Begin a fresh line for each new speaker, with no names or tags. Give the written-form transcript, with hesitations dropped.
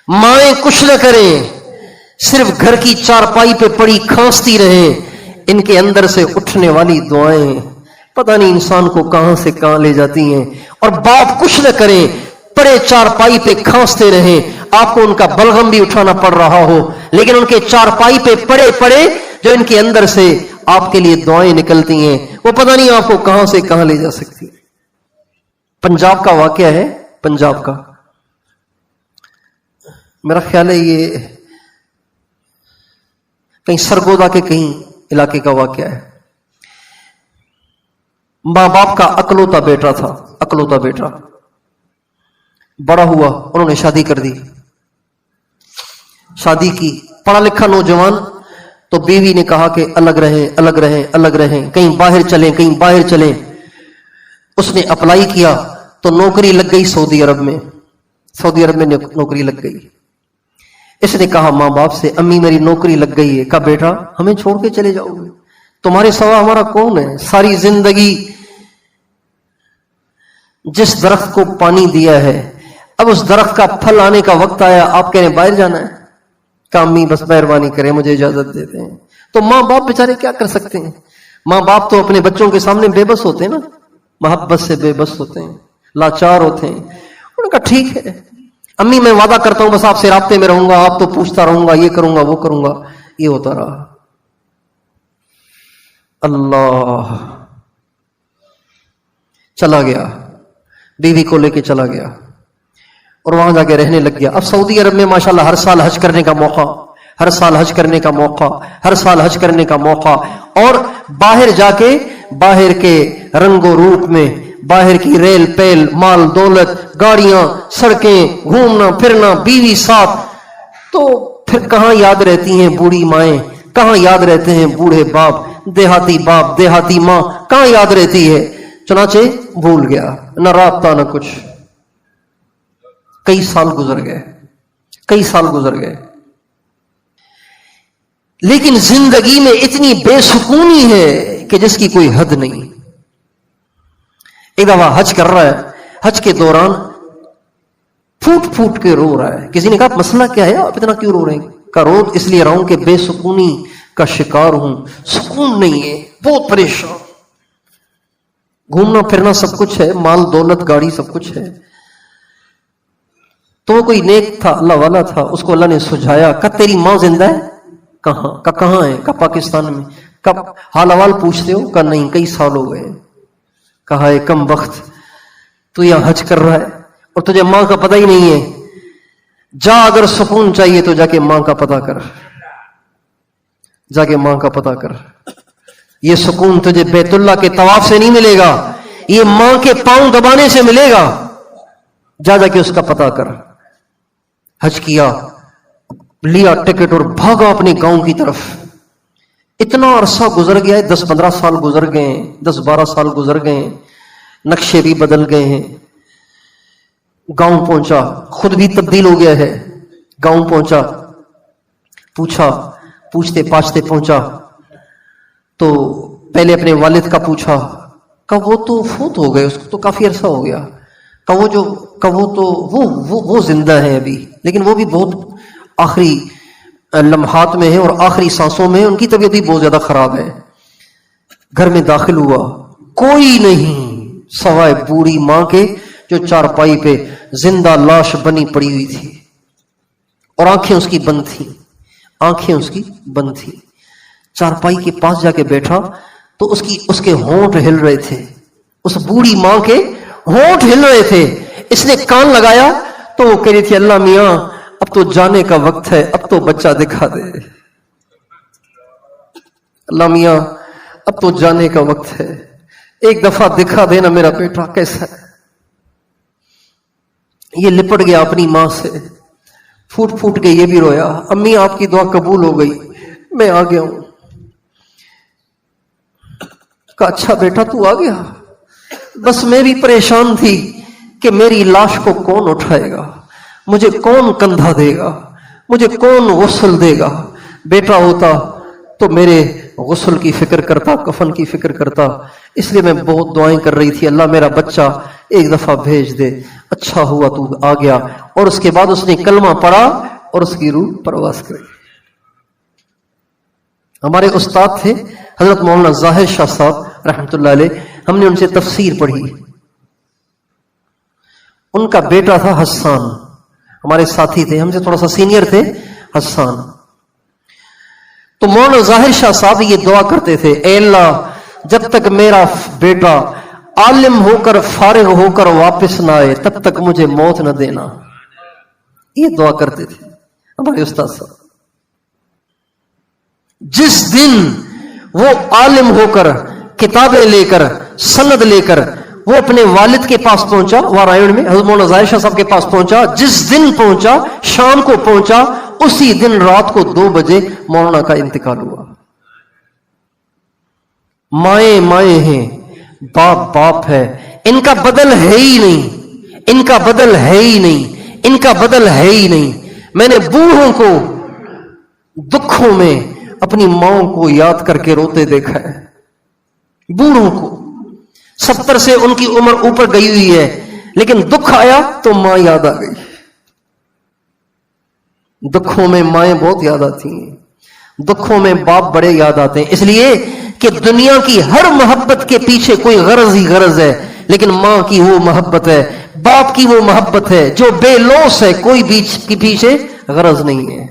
مائیں کچھ نہ کریں، صرف گھر کی چارپائی پہ پڑی کھانستی رہیں، ان کے اندر سے اٹھنے والی دعائیں پتہ نہیں انسان کو کہاں سے کہاں لے جاتی ہیں۔ اور باپ کچھ نہ کریں، پڑے چارپائی پہ کھانستے رہیں، آپ کو ان کا بلغم بھی اٹھانا پڑ رہا ہو، لیکن ان کے چارپائی پہ پڑے پڑے جو ان کے اندر سے آپ کے لیے دعائیں نکلتی ہیں، وہ پتہ نہیں آپ کو کہاں سے کہاں لے جا سکتی۔ پنجاب کا واقعہ ہے، پنجاب کا، میرا خیال ہے یہ کہیں سرگودا کے کہیں علاقے کا واقعہ ہے۔ ماں باپ کا اکلوتا بیٹا تھا، اکلوتا بیٹا، بڑا ہوا، انہوں نے شادی کر دی، شادی کی، پڑھا لکھا نوجوان، تو بیوی نے کہا کہ الگ رہیں الگ رہیں الگ رہیں، کہیں باہر چلیں کہیں باہر چلیں۔ اس نے اپلائی کیا تو نوکری لگ گئی سعودی عرب میں، سعودی عرب میں نوکری لگ گئی۔ اس نے کہا ماں باپ سے امی میری نوکری لگ گئی ہے۔ کہا بیٹا ہمیں چھوڑ کے چلے جاؤ گے؟ تمہارے سوا ہمارا کون ہے؟ ساری زندگی جس درخت کو پانی دیا ہے، اب اس درخت کا پھل آنے کا وقت آیا، آپ کہہ رہے ہیں باہر جانا ہے؟ کہا امی بس مہربانی کریں مجھے اجازت دیتے ہیں۔ تو ماں باپ بیچارے کیا کر سکتے ہیں؟ ماں باپ تو اپنے بچوں کے سامنے بے بس ہوتے ہیں نا، محبت سے بے بس ہوتے ہیں، لاچار ہوتے ہیں۔ انہوں نے کہا ٹھیک ہے امی میں وعدہ کرتا ہوں بس آپ سے رابطے میں رہوں گا، آپ تو پوچھتا رہوں گا، یہ کروں گا وہ کروں گا۔ یہ ہوتا رہا۔ اللہ چلا گیا، بیوی کو لے کے چلا گیا اور وہاں جا کے رہنے لگ گیا۔ اب سعودی عرب میں ماشاءاللہ ہر سال حج کرنے کا موقع، ہر سال حج کرنے کا موقع، ہر سال حج کرنے کا موقع، اور باہر جا کے باہر کے رنگ و روپ میں، باہر کی ریل پیل، مال دولت، گاڑیاں، سڑکیں، گھومنا پھرنا، بیوی ساتھ، تو پھر کہاں یاد رہتی ہیں بوڑھی مائیں، کہاں یاد رہتے ہیں بوڑھے باپ، دیہاتی باپ دیہاتی ماں کہاں یاد رہتی ہے؟ چنانچہ بھول گیا، نہ رابطہ نہ کچھ۔ کئی سال گزر گئے، کئی سال گزر گئے، لیکن زندگی میں اتنی بے سکونی ہے کہ جس کی کوئی حد نہیں۔ ایک دفعہ حج کر رہا ہے، حج کے دوران پھوٹ پھوٹ کے رو رہا ہے۔ کسی نے کہا مسئلہ کیا ہے، آپ اتنا کیوں رو رہے ہیں؟ کہا رو اس لیے رہا ہوں کہ بے سکونی کا شکار ہوں، سکون نہیں ہے، بہت پریشان۔ گھومنا پھرنا سب کچھ ہے، مال دولت گاڑی سب کچھ ہے۔ تو وہ کوئی نیک تھا، اللہ والا تھا، اس کو اللہ نے سجھایا۔ کہا تیری ماں زندہ ہے؟ کہاں؟ کہاں ہے؟ کہا پاکستان میں۔ کب حال احوال پوچھتے ہو؟ کہا نہیں کئی سال ہو گئے۔ کہا ہے کم وقت تو یہاں حج کر رہا ہے اور تجھے ماں کا پتہ ہی نہیں ہے؟ جا اگر سکون چاہیے تو جا کے ماں کا پتہ کر، جا کے ماں کا پتہ کر۔ یہ سکون تجھے بیت اللہ کے طواف سے نہیں ملے گا، یہ ماں کے پاؤں دبانے سے ملے گا۔ جا جا کے اس کا پتہ کر۔ حج کیا، لیا ٹکٹ اور بھاگا اپنے گاؤں کی طرف۔ اتنا عرصہ گزر گیا ہے، 10-15 سال گزر گئے ہیں، 10-12 سال گزر گئے ہیں، نقشے بھی بدل گئے ہیں۔ گاؤں پہنچا، خود بھی تبدیل ہو گیا ہے۔ گاؤں پہنچا، پوچھا، پوچھتے پاچھتے پہنچا تو پہلے اپنے والد کا پوچھا، کہا وہ تو فوت ہو گئے، اس کو تو کافی عرصہ ہو گیا۔ وہ زندہ ہے ابھی، لیکن وہ بھی بہت آخری لمحات میں ہے اور آخری سانسوں میں، ان کی طبیعت بھی بہت زیادہ خراب ہے۔ گھر میں داخل ہوا، کوئی نہیں سوائے بوڑھی ماں کے جو چارپائی پہ زندہ لاش بنی پڑی ہوئی تھی، اور آنکھیں اس کی بند تھی، آنکھیں اس کی بند تھی۔ چارپائی کے پاس جا کے بیٹھا تو اس کے ہونٹ ہل رہے تھے، اس بوڑھی ماں کے ہونٹ ہل رہے تھے۔ اس نے کان لگایا تو وہ کہہ رہی تھی اللہ میاں اب تو جانے کا وقت ہے، اب تو بچہ دکھا دے، اللہ میاں اب تو جانے کا وقت ہے، ایک دفعہ دکھا دینا میرا بیٹا کیسا ہے۔ یہ لپٹ گیا اپنی ماں سے، پھوٹ پھوٹ کے یہ بھی رویا، امی آپ کی دعا قبول ہو گئی، میں آ گیا ہوں۔ کہا اچھا بیٹا تو آ گیا، بس میں بھی پریشان تھی کہ میری لاش کو کون اٹھائے گا، مجھے کون کندھا دے گا، مجھے کون غسل دے گا۔ بیٹا ہوتا تو میرے غسل کی فکر کرتا، کفن کی فکر کرتا. اس لیے میں بہت دعائیں کر رہی تھی، اللہ میرا بچہ ایک دفعہ بھیج دے. اچھا ہوا تو آ گیا. اور اس کے بعد اس نے کلمہ پڑھا اور اس کی روح پرواز کر گئی. ہمارے استاد تھے حضرت مولانا ظاہر شاہ صاحب رحمۃ اللہ علیہ. ہم نے ان سے تفسیر پڑھی. ان کا بیٹا تھا حسان، ہمارے ساتھی تھے، ہم سے تھوڑا سا سینئر تھے حسان. تو مولانا ظاہر شاہ صاحب یہ دعا کرتے تھے، اے اللہ جب تک میرا بیٹا عالم ہو کر فارغ ہو کر واپس نہ آئے تب تک مجھے موت نہ دینا. یہ دعا کرتے تھے ہمارے استاد صاحب. جس دن وہ عالم ہو کر کتابیں لے کر سند لے کر وہ اپنے والد کے پاس پہنچا، وارائن میں حضرت مولانا ظاہر شاہ صاحب کے پاس پہنچا، جس دن پہنچا شام کو پہنچا، اسی دن رات کو 2 بجے مولانا کا انتقال ہوا. مائیں مائیں ہیں، باپ باپ ہے، ان کا بدل ہے ہی نہیں، ان کا بدل ہے ہی نہیں، ان کا بدل ہے ہی نہیں. میں نے بوڑھوں کو دکھوں میں اپنی ماں کو یاد کر کے روتے دیکھا ہے. بوڑھوں کو 70 سے ان کی عمر اوپر گئی ہوئی ہے، لیکن دکھ آیا تو ماں یاد آ گئی. دکھوں میں مائیں بہت یاد آتی ہیں، دکھوں میں باپ بڑے یاد آتے ہیں. اس لیے کہ دنیا کی ہر محبت کے پیچھے کوئی غرض ہی غرض ہے، لیکن ماں کی وہ محبت ہے، باپ کی وہ محبت ہے جو بے لوث ہے، کوئی بیچ کے پیچھے غرض نہیں ہے.